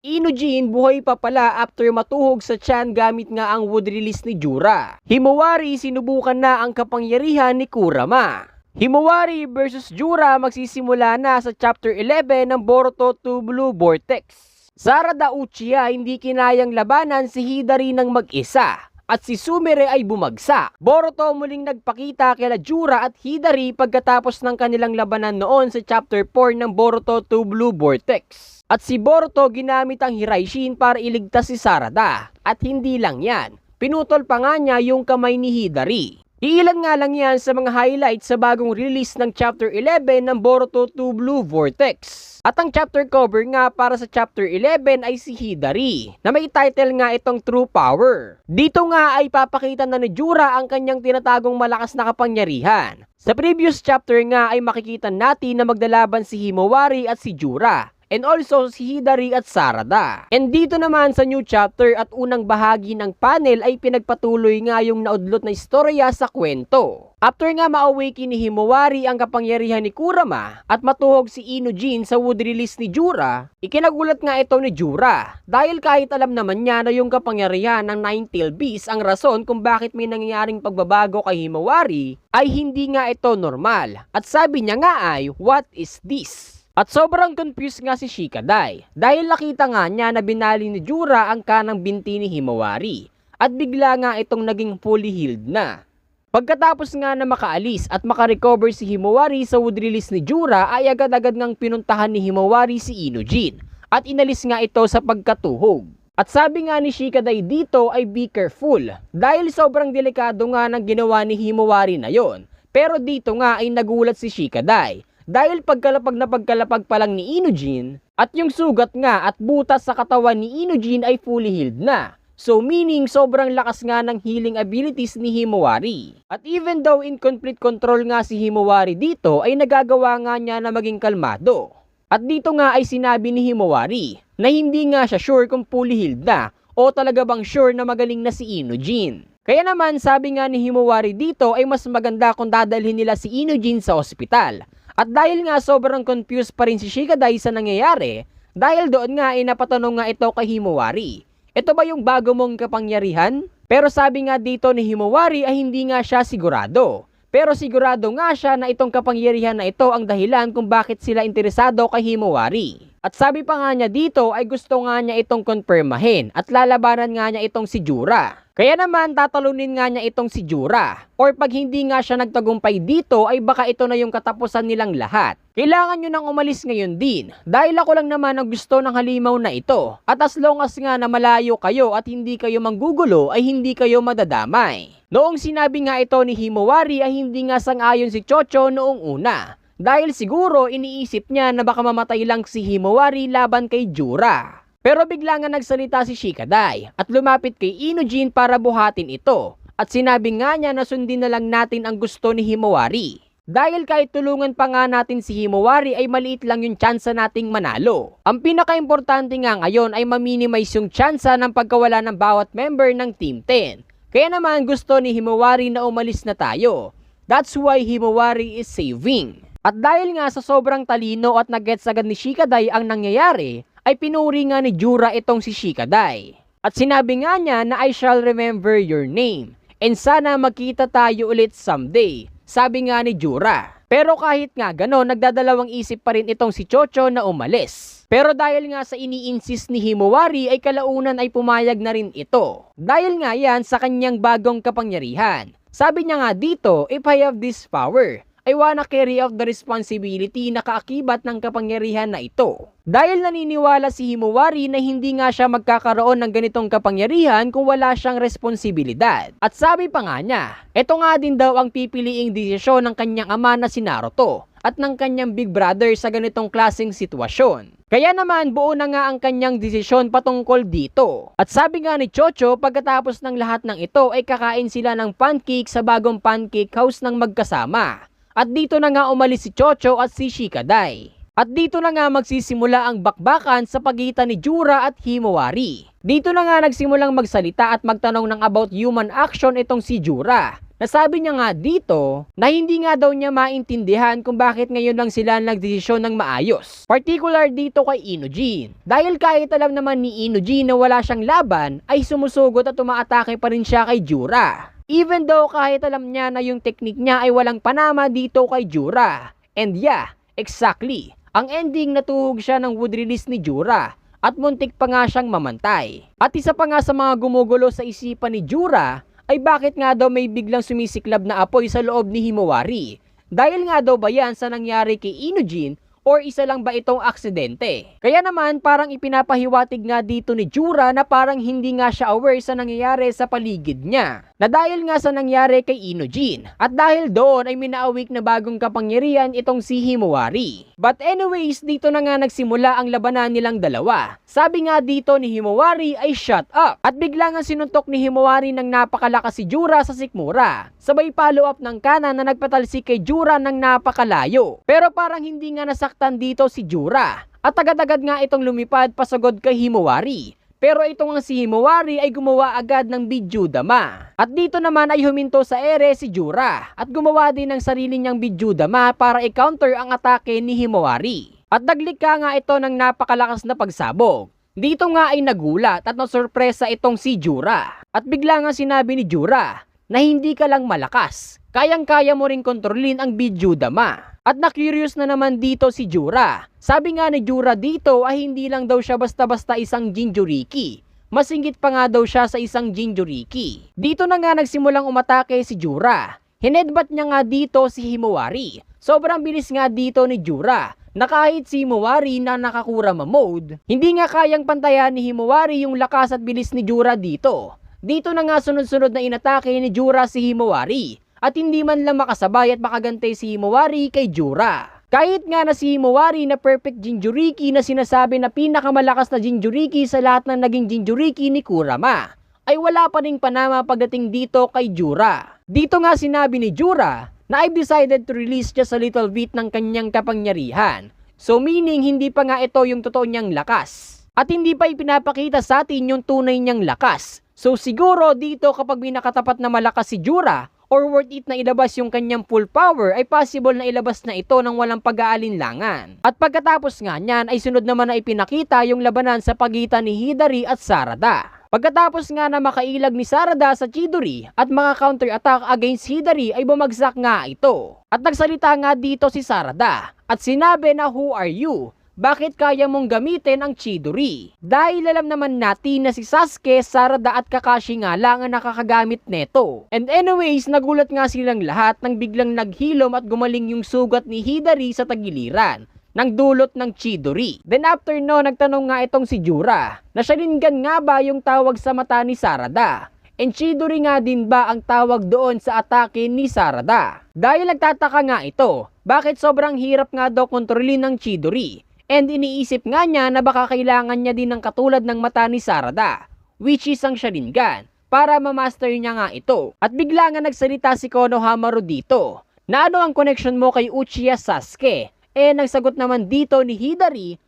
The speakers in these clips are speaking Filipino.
Inujin buhay pa pala after matuhog sa tiyan gamit nga ang wood release ni Jura. Himawari sinubukan na ang kapangyarihan ni Kurama. Himawari versus Jura magsisimula na sa chapter 11 ng Boruto 2 Blue Vortex. Sarada Uchiha hindi kinayang labanan si Hidari ng mag-isa at si Sumire ay bumagsak. Boruto muling nagpakita kila Jura at Hidari pagkatapos ng kanilang labanan noon sa chapter 4 ng Boruto 2 Blue Vortex. At si Boruto ginamit ang Hiraishin para iligtas si Sarada. At hindi lang yan, pinutol pa nga niya yung kamay ni Hidari. Iilan nga lang yan sa mga highlights sa bagong release ng chapter 11 ng Boruto 2 Blue Vortex. At ang chapter cover nga para sa chapter 11 ay si Hidari, na may title nga itong True Power. Dito nga ay papakita na ni Jura ang kanyang tinatagong malakas na kapangyarihan. Sa previous chapter nga ay makikita natin na magdalaban si Himawari at si Jura. And also si Hidari at Sarada. And dito naman sa new chapter at unang bahagi ng panel ay pinagpatuloy nga yung naudlot na istorya sa kwento. After nga ma-awaken ni Himawari ang kapangyarihan ni Kurama at matuhog si Inujin sa wood release ni Jura, ikinagulat nga ito ni Jura. Dahil kahit alam naman niya na yung kapangyarihan ng Nine-Tailed Beast ang rason kung bakit may nangyayaring pagbabago kay Himawari, ay hindi nga ito normal. At sabi niya nga ay, "What is this?" At sobrang confused nga si Shikadai dahil nakita nga niya na binali ni Jura ang kanang binti ni Himawari at bigla nga itong naging fully healed na. Pagkatapos nga na makaalis at makarecover si Himawari sa wood release ni Jura ay agad-agad ngang pinuntahan ni Himawari si Inujin at inalis nga ito sa pagkatuhog. At sabi nga ni Shikadai dito ay be careful dahil sobrang delikado nga ng ginawa ni Himawari na yon. Pero dito nga ay nagulat si Shikadai dahil pagkalapag pa lang ni Inujin at yung sugat nga at butas sa katawan ni Inujin ay fully healed na. So meaning sobrang lakas nga ng healing abilities ni Himawari. At even though in complete control nga si Himawari dito ay nagagawa nga niya na maging kalmado. At dito nga ay sinabi ni Himawari na hindi nga siya sure kung fully healed na o talaga bang sure na magaling na si Inujin. Kaya naman sabi nga ni Himawari dito ay mas maganda kung dadalhin nila si Inujin sa ospital. At dahil nga sobrang confused pa rin si Shikadai sa nangyayari, dahil doon nga ay napatanong nga ito kay Himawari, "Ito ba yung bago mong kapangyarihan?" Pero sabi nga dito ni Himawari ay hindi nga siya sigurado. Pero sigurado nga siya na itong kapangyarihan na ito ang dahilan kung bakit sila interesado kay Himawari. At sabi pa nga niya dito ay gusto nga niya itong konfirmahin at lalabanan nga niya itong si Jura. Kaya naman tatalunin nga niya itong si Jura. Or pag hindi nga siya nagtagumpay dito ay baka ito na yung katapusan nilang lahat. Kailangan nyo nang umalis ngayon din. Dahil ako lang naman ang gusto ng halimaw na ito. At as long as nga na malayo kayo at hindi kayo manggugulo ay hindi kayo madadamay. Noong sinabi nga ito ni Himawari ay hindi nga sang-ayon si Chocho noong una. Dahil siguro iniisip niya na baka mamatay lang si Himawari laban kay Jura. Pero bigla nga nagsalita si Shikadai at lumapit kay Inujin para buhatin ito. At sinabi nga niya na sundin na lang natin ang gusto ni Himawari. Dahil kahit tulungan pa nga natin si Himawari ay maliit lang yung tsansa nating manalo. Ang pinaka-importante nga ngayon ay ma-minimize yung tsansa ng pagkawala ng bawat member ng Team 10. Kaya naman gusto ni Himawari na umalis na tayo. That's why Himawari is saving. At dahil nga sa sobrang talino at nag-gets agad ni Shikadai ang nangyayari, ay pinuri nga ni Jura itong si Shikadai. At sinabi nga niya na I shall remember your name. And sana magkita tayo ulit someday. Sabi nga ni Jura. Pero kahit nga gano'n, nagdadalawang isip pa rin itong si Chocho na umalis. Pero dahil nga sa ini-insist ni Himawari ay kalaunan ay pumayag na rin ito. Dahil nga yan sa kanyang bagong kapangyarihan. Sabi niya nga dito, if I have this power, I wanna carry out the responsibility na kaakibat ng kapangyarihan na ito. Dahil naniniwala si Himawari na hindi nga siya magkakaroon ng ganitong kapangyarihan kung wala siyang responsibilidad. At sabi pa nga niya, ito nga din daw ang pipiliing desisyon ng kanyang ama na si Naruto at ng kanyang big brother sa ganitong klaseng sitwasyon. Kaya naman buo na nga ang kanyang desisyon patungkol dito. At sabi nga ni Chocho, pagkatapos ng lahat ng ito ay kakain sila ng pancake sa bagong pancake house ng magkasama. At dito na nga umalis si Chocho at si Shikadai. At dito na nga magsisimula ang bakbakan sa pagitan ni Jura at Himawari. Dito na nga nagsimulang magsalita at magtanong ng about human action itong si Jura. Nasabi niya nga dito na hindi nga daw niya maintindihan kung bakit ngayon lang sila nagdesisyon ng maayos. Particular dito kay Inojin. Dahil kahit alam naman ni Inojin na wala siyang laban, ay sumusugot at umaatake pa rin siya kay Jura. Even though kahit alam niya na yung technique niya ay walang panama dito kay Jura. And yeah, exactly. Ang ending natuhog siya ng wood release ni Jura at muntik pa nga siyang mamantay. At isa pa nga sa mga gumugulo sa isipan ni Jura ay bakit nga daw may biglang sumisiklab na apoy sa loob ni Himawari? Dahil nga daw ba yan sa nangyari kay Inojin or isa lang ba itong aksidente? Kaya naman parang ipinapahiwatig nga dito ni Jura na parang hindi nga siya aware sa nangyayari sa paligid niya. Na dahil nga sa nangyari kay Inojin at dahil doon ay minaawik na bagong kapangyarihan itong si Himawari. But anyways, dito na nga nagsimula ang labanan nilang dalawa. Sabi nga dito ni Himawari ay shut up at bigla nga sinuntok ni Himawari ng napakalakas si Jura sa sikmura. Sabay follow up ng kanan na nagpatalsik kay Jura ng napakalayo. Pero parang hindi nga nasaktan dito si Jura at agad-agad nga itong lumipad pasagod kay Himawari. Pero ito nga si Himawari ay gumawa agad ng Bidyudama. At dito naman ay huminto sa ere si Jura at gumawa din ng sarili niyang Bidyudama para i-counter ang atake ni Himawari. At naglikha nga ito ng napakalakas na pagsabog. Dito nga ay nagulat at nasurpresa itong si Jura. At bigla nga sinabi ni Jura na hindi ka lang malakas, kayang-kaya mo ring kontrolin ang Bidyudama. At na-curious na naman dito si Jura. Sabi nga ni Jura dito ay hindi lang daw siya basta-basta isang Jinchuriki. Masingit pa nga daw siya sa isang Jinchuriki. Dito na nga nagsimulang umatake si Jura. Hinedbat niya nga dito si Himawari. Sobrang bilis nga dito ni Jura na kahit si Himawari na nakakurama mode, hindi nga kayang pantayan ni Himawari yung lakas at bilis ni Jura dito. Dito na nga sunod-sunod na inatake ni Jura si Himawari. At hindi man lang makasabay at makagantay si Himawari kay Jura. Kahit nga na si Himawari na perfect Jinchuriki na sinasabi na pinakamalakas na Jinchuriki sa lahat ng naging Jinchuriki ni Kurama, ay wala pa ring panama pagdating dito kay Jura. Dito nga sinabi ni Jura na I've decided to release just a little bit ng kanyang kapangyarihan. So meaning hindi pa nga ito yung totoo niyang lakas. At hindi pa ipinapakita sa atin yung tunay niyang lakas. So siguro dito kapag may nakatapat na malakas si Jura, or worth it na ilabas yung kanyang full power, ay possible na ilabas na ito ng walang pag-aalinlangan. At pagkatapos nga niyan ay sunod naman na ipinakita yung labanan sa pagitan ni Hidari at Sarada. Pagkatapos nga na makailag ni Sarada sa Chidori at mga counter-attack against Hidari ay bumagsak nga ito. At nagsalita nga dito si Sarada at sinabi na who are you? Bakit kaya mong gamitin ang Chidori? Dahil alam naman natin na si Sasuke, Sarada at Kakashi nga lang ang nakakagamit neto. And anyways, nagulat nga silang lahat nang biglang naghilom at gumaling yung sugat ni Hidari sa tagiliran ng dulot ng Chidori. Then after no, nagtanong nga itong si Jura na Sharingan nga ba yung tawag sa mata ni Sarada? And Chidori nga din ba ang tawag doon sa atake ni Sarada? Dahil nagtataka nga ito, bakit sobrang hirap nga daw kontrolin ng Chidori? And iniisip nga niya na baka kailangan niya din ng katulad ng mata ni Sarada, which is ang Sharingan, para ma-master niya nga ito. At bigla nga nagsalita si Konohamaru dito, na ano ang connection mo kay Uchiha Sasuke? Nagsagot naman dito ni Hidari,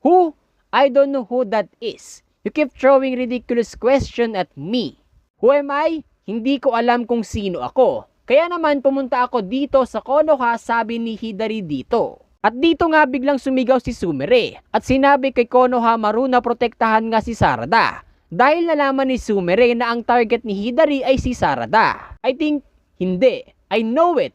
who? I don't know who that is. You keep throwing ridiculous question at me. Who am I? Hindi ko alam kung sino ako. Kaya naman pumunta ako dito sa Konoha, sabi ni Hidari dito. At dito nga biglang sumigaw si Sumire at sinabi kay Konohamaru na protektahan nga si Sarada. Dahil nalaman ni Sumire na ang target ni Hidari ay si Sarada. I think, hindi. I know it.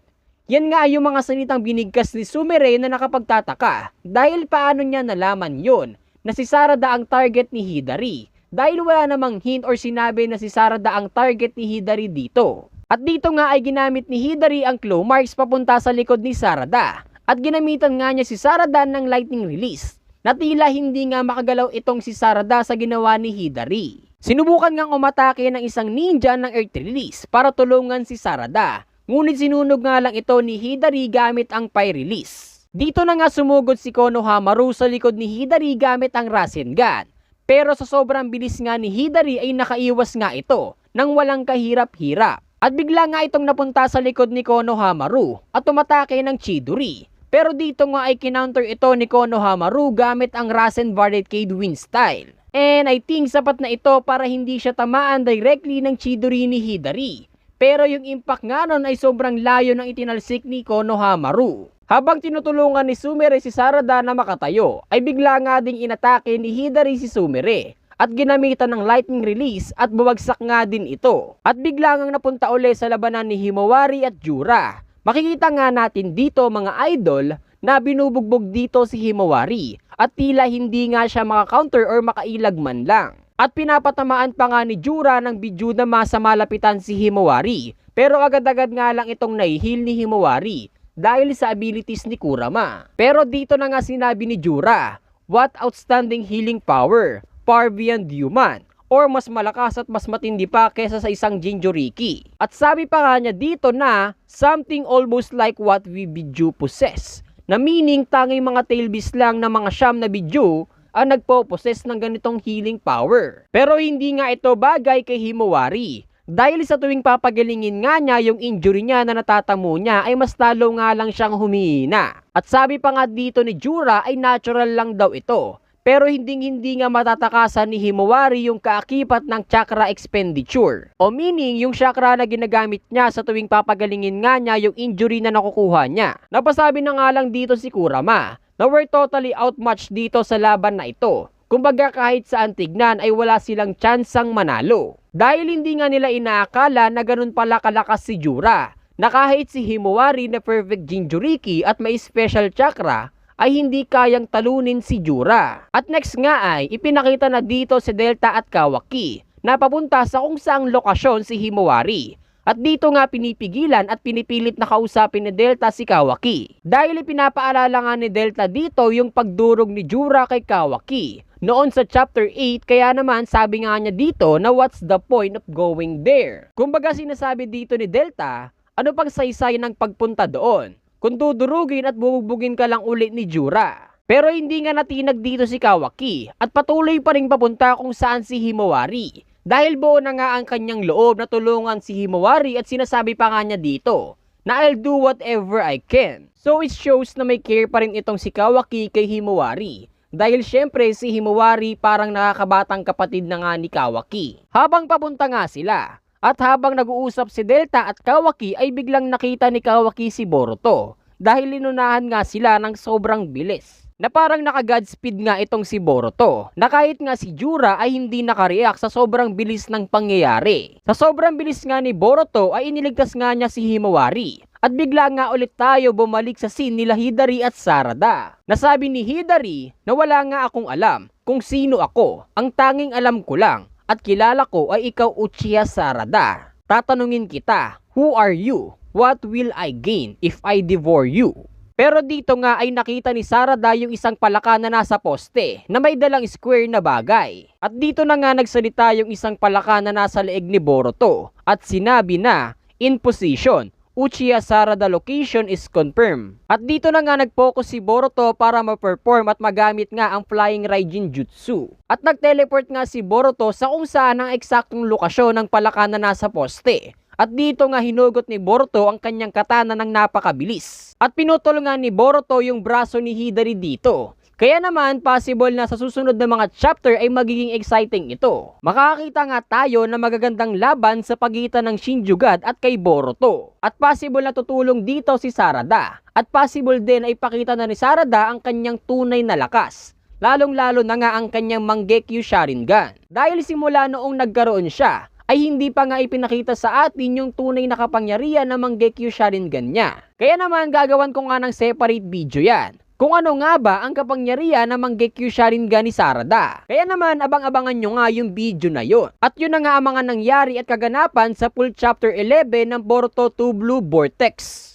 Yan nga yung mga salitang binigkas ni Sumire na nakapagtataka. Dahil paano niya nalaman yon na si Sarada ang target ni Hidari. Dahil wala namang hint or sinabi na si Sarada ang target ni Hidari dito. At dito nga ay ginamit ni Hidari ang claw marks papunta sa likod ni Sarada. At ginamitan nga niya si Sarada ng lightning release na tila hindi nga makagalaw itong si Sarada sa ginawa ni Hidari. Sinubukan ngang umatake ng isang ninja ng earth release para tulungan si Sarada. Ngunit sinunog nga lang ito ni Hidari gamit ang fire release. Dito na nga sumugod si Konohamaru sa likod ni Hidari gamit ang Rasengan. Pero sa sobrang bilis nga ni Hidari ay nakaiwas nga ito nang walang kahirap-hirap. At bigla nga itong napunta sa likod ni Konohamaru at tumatake ng Chidori. Pero dito nga ay kinounter ito ni Konohamaru gamit ang Rasen Barricade Wind Style. And I think sapat na ito para hindi siya tamaan directly ng Chidori ni Hidari. Pero yung impact nga nun ay sobrang layo ng itinalsik ni Konohamaru. Habang tinutulungan ni Sumire si Sarada na makatayo, ay bigla nga ding inatake ni Hidari si Sumire at ginamitan ng lightning release at bumagsak nga din ito. At bigla ngang napunta uli sa labanan ni Himawari at Jura. Makikita nga natin dito mga idol na binubugbog dito si Himawari at tila hindi nga siya maka-counter or makailag man lang. At pinapatamaan pa nga ni Jura ng Bijudama sa malapitan si Himawari. Pero agad-agad nga lang itong naihil ni Himawari dahil sa abilities ni Kurama. Pero dito na nga sinabi ni Jura, what outstanding healing power, far beyond human, or mas malakas at mas matindi pa kesa sa isang Jinchuriki. At sabi pa nga niya dito na something almost like what we Biju possess, na meaning tanging mga tailbeast lang na mga siyam na Biju ang nagpo-possess ng ganitong healing power. Pero hindi nga ito bagay kay Himawari. Dahil sa tuwing papagalingin nga niya yung injury niya na natatamo niya ay mas lalo nga lang siyang humihina. At sabi pa nga dito ni Jura ay natural lang daw ito. Pero hindi nga matatakasan ni Himawari yung kaakibat ng chakra expenditure. O meaning yung chakra na ginagamit niya sa tuwing papagalingin nga niya yung injury na nakukuha niya. Napasabi na nga lang dito si Kurama na we're totally outmatched dito sa laban na ito. Kumbaga kahit saan tignan ay wala silang tsansang manalo. Dahil hindi nga nila inaakala na ganun pala kalakas si Jura, na kahit si Himawari na perfect Jinchuriki at may special chakra, ay hindi kayang talunin si Jura. At next nga ay ipinakita na dito si Delta at Kawaki na papunta sa kung saang lokasyon si Himawari. At dito nga pinipigilan at pinipilit na kausapin ni Delta si Kawaki. Dahil ipinapaalala nga ni Delta dito yung pagdurog ni Jura kay Kawaki noon sa chapter 8, kaya naman sabi nga niya dito na what's the point of going there? Kumbaga sinasabi dito ni Delta, ano pang saysay ng pagpunta doon? Kung dudurugin at bubugbugin ka lang ulit ni Jura. Pero hindi nga natinag dito si Kawaki at patuloy pa rin papunta kung saan si Himawari. Dahil buo na nga ang kanyang loob na tulungan si Himawari at sinasabi pa nga niya dito na I'll do whatever I can. So it shows na may care pa rin itong si Kawaki kay Himawari. Dahil syempre si Himawari parang nakakabatang kapatid na nga ni Kawaki. Habang papunta nga sila at habang nag-uusap si Delta at Kawaki ay biglang nakita ni Kawaki si Boruto. Dahil linunahan nga sila ng sobrang bilis. Na parang naka-godspeed nga itong si Boruto, na kahit nga si Jura ay hindi nakareact sa sobrang bilis ng pangyayari. Sa sobrang bilis nga ni Boruto ay iniligtas nga niya si Himawari. At bigla nga ulit tayo bumalik sa scene nila Hidari at Sarada. Nasabi ni Hidari na wala nga akong alam kung sino ako. Ang tanging alam ko lang at kilala ko ay ikaw Uchiha Sarada. Tatanungin kita, who are you? What will I gain if I devour you? Pero dito nga ay nakita ni Sarada yung isang palaka na nasa poste na may dalang square na bagay. At dito na nga nagsalita yung isang palaka na nasa leeg ni Boruto at sinabi na, in position, Uchiha Sarada location is confirmed. At dito na nga nag-focus si Boruto para ma-perform at magamit nga ang Flying Raijin Jutsu. At nag-teleport nga si Boruto sa kung saan ang eksaktong lokasyon ng palaka na nasa poste. At dito nga hinugot ni Boruto ang kanyang katana ng napakabilis. At pinutol nga ni Boruto yung braso ni Hidari dito. Kaya naman possible na sa susunod na mga chapter ay magiging exciting ito. Makakita nga tayo na magagandang laban sa pagitan ng Shinjugan at kay Boruto. At possible na tutulong dito si Sarada. At possible din ay ipakita na ni Sarada ang kanyang tunay na lakas. Lalong-lalo na nga ang kanyang Mangekyo Sharingan. Dahil simula noong nagkaroon siya, ay hindi pa nga ipinakita sa atin yung tunay na kapangyarihan ng Mangekyo Sharingan niya. Kaya naman gagawan ko nga ng separate video yan. Kung ano nga ba ang kapangyarihan ng Mangekyo Sharingan ni Sarada. Kaya naman abang-abangan nyo nga yung video na yon. At yun na nga ang mga nangyari at kaganapan sa full chapter 11 ng Boruto 2 Blue Vortex.